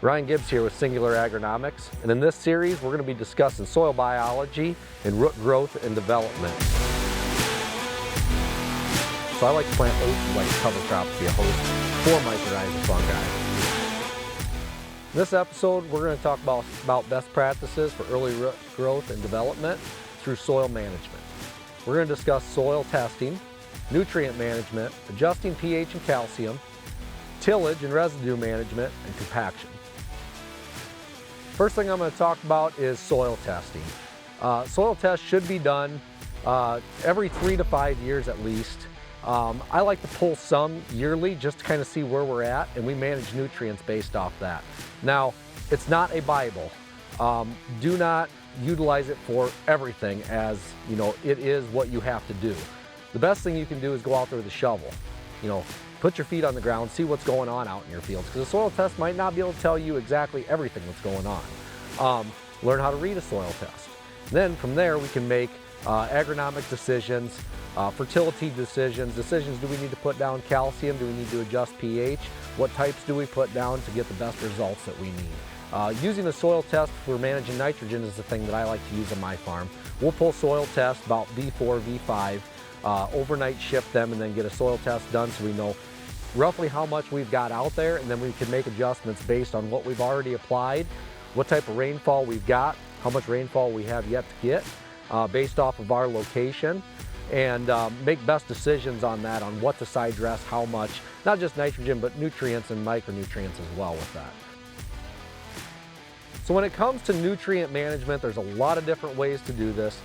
Ryan Gibbs here with Singular Agronomics, and in this series we're going to be discussing soil biology and root growth and development. So I like to plant oats like cover crops to be a host for mycorrhizal fungi. In this episode we're going to talk about best practices for early root growth and development through soil management. We're going to discuss soil testing, nutrient management, adjusting pH and calcium, tillage and residue management, and compaction. First thing I'm going to talk about is soil testing. Soil tests should be done every 3 to 5 years at least. I like to pull some yearly just to kind of see where we're at, and we manage nutrients based off that. Now, it's not a Bible. Do not utilize it for everything, as you know, it is what you have to do. The best thing you can do is go out there with a shovel. Put your feet on the ground, see what's going on out in your fields, because a soil test might not be able to tell you exactly everything that's going on. Learn how to read a soil test. And then from there we can make agronomic decisions, fertility decisions, do we need to put down calcium, do we need to adjust pH, what types do we put down to get the best results that we need. Using a soil test for managing nitrogen is the thing that I like to use on my farm. We'll pull soil tests about V4, V5, overnight ship them, and then get a soil test done so we know roughly how much we've got out there, and then we can make adjustments based on what we've already applied, what type of rainfall we've got, how much rainfall we have yet to get based off of our location, and make best decisions on that, on what to side dress, how much, not just nitrogen but nutrients and micronutrients as well with that. So when it comes to nutrient management, there's a lot of different ways to do this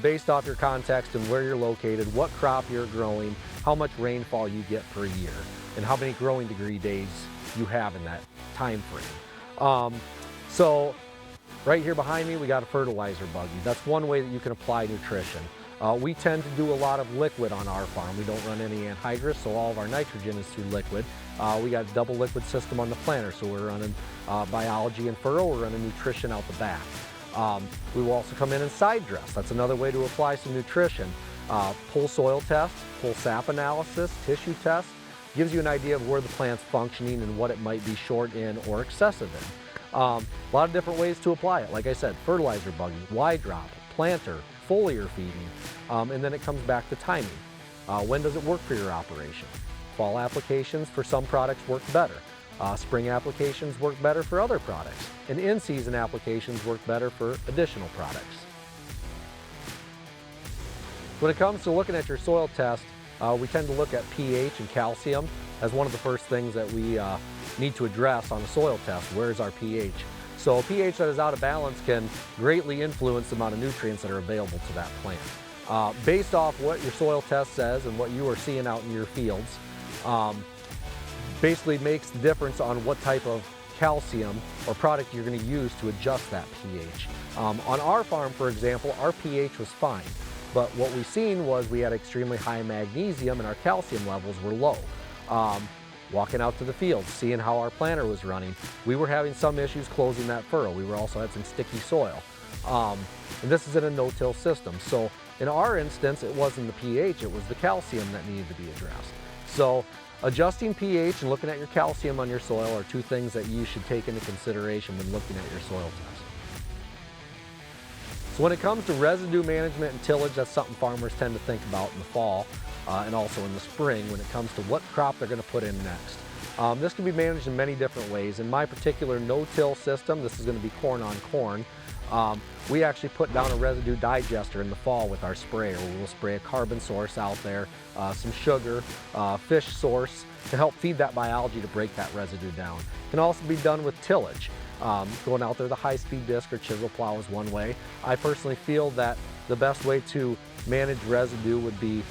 based off your context and where you're located, what crop you're growing, how much rainfall you get per year, and how many growing degree days you have in that time frame. So right here behind me we got a fertilizer buggy. That's one way that you can apply nutrition. We tend to do a lot of liquid on our farm. We don't run any anhydrous, so all of our nitrogen is through liquid. We got a double liquid system on the planter, so we're running biology and furrow, we're running nutrition out the back. We will also come in and side dress. That's another way to apply some nutrition. Pull soil test, pull sap analysis, tissue test, gives you an idea of where the plant's functioning and what it might be short in or excessive in. A lot of different ways to apply it. Like I said, fertilizer buggy, Y-drop, planter, foliar feeding, and then it comes back to timing. When does it work for your operation? Fall applications for some products work better. Spring applications work better for other products. And in-season applications work better for additional products. When it comes to looking at your soil test, we tend to look at pH and calcium as one of the first things that we need to address on a soil test. Where's our pH? So a pH that is out of balance can greatly influence the amount of nutrients that are available to that plant. Based off what your soil test says and what you are seeing out in your fields, basically makes the difference on what type of calcium or product you're going to use to adjust that pH. On our farm, for example, our pH was fine, but what we've seen was we had extremely high magnesium and our calcium levels were low. Walking out to the field, seeing how our planter was running, we were having some issues closing that furrow. We also had some sticky soil. And this is in a no-till system. So in our instance, it wasn't the pH, it was the calcium that needed to be addressed. So adjusting pH and looking at your calcium on your soil are two things that you should take into consideration when looking at your soil test. So when it comes to residue management and tillage, that's something farmers tend to think about in the fall and also in the spring when it comes to what crop they're going to put in next. This can be managed in many different ways. In my particular no-till system, this is going to be corn on corn. We actually put down a residue digester in the fall with our sprayer. We'll spray a carbon source out there, some sugar, fish source to help feed that biology to break that residue down. It can also be done with tillage. Going out there, the high-speed disc or chisel plow is one way. I personally feel that the best way to manage residue would be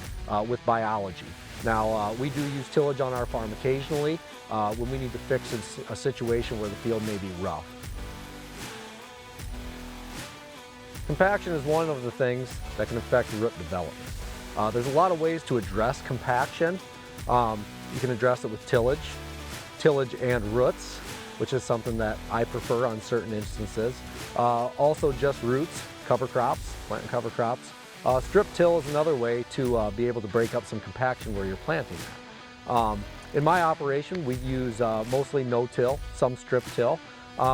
with biology. Now, we do use tillage on our farm occasionally when we need to fix a situation where the field may be rough. Compaction is one of the things that can affect root development. There's a lot of ways to address compaction. You can address it with tillage and roots, which is something that I prefer on certain instances. Also just roots, cover crops, plant and cover crops. Strip till is another way to be able to break up some compaction where you're planting at. In my operation, we use mostly no-till, some strip till.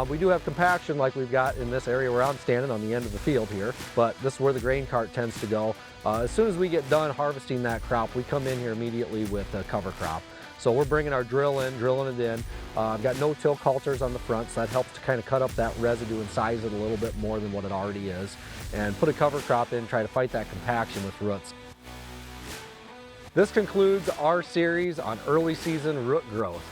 We do have compaction like we've got in this area where I'm standing on the end of the field here, but this is where the grain cart tends to go. As soon as we get done harvesting that crop, we come in here immediately with a cover crop. So we're bringing our drill in, drilling it in. I've got no-till coulters on the front, so that helps to kind of cut up that residue and size it a little bit more than what it already is. And put a cover crop in, try to fight that compaction with roots. This concludes our series on early season root growth.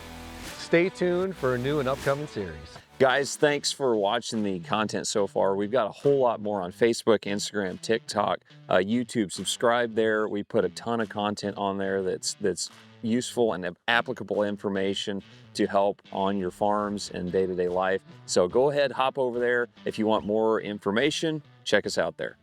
Stay tuned for a new and upcoming series. Guys, thanks for watching the content so far. We've got a whole lot more on Facebook, Instagram, TikTok, YouTube. Subscribe there. We put a ton of content on there that's useful and applicable information to help on your farms and day-to-day life. So go ahead, hop over there. If you want more information, check us out there.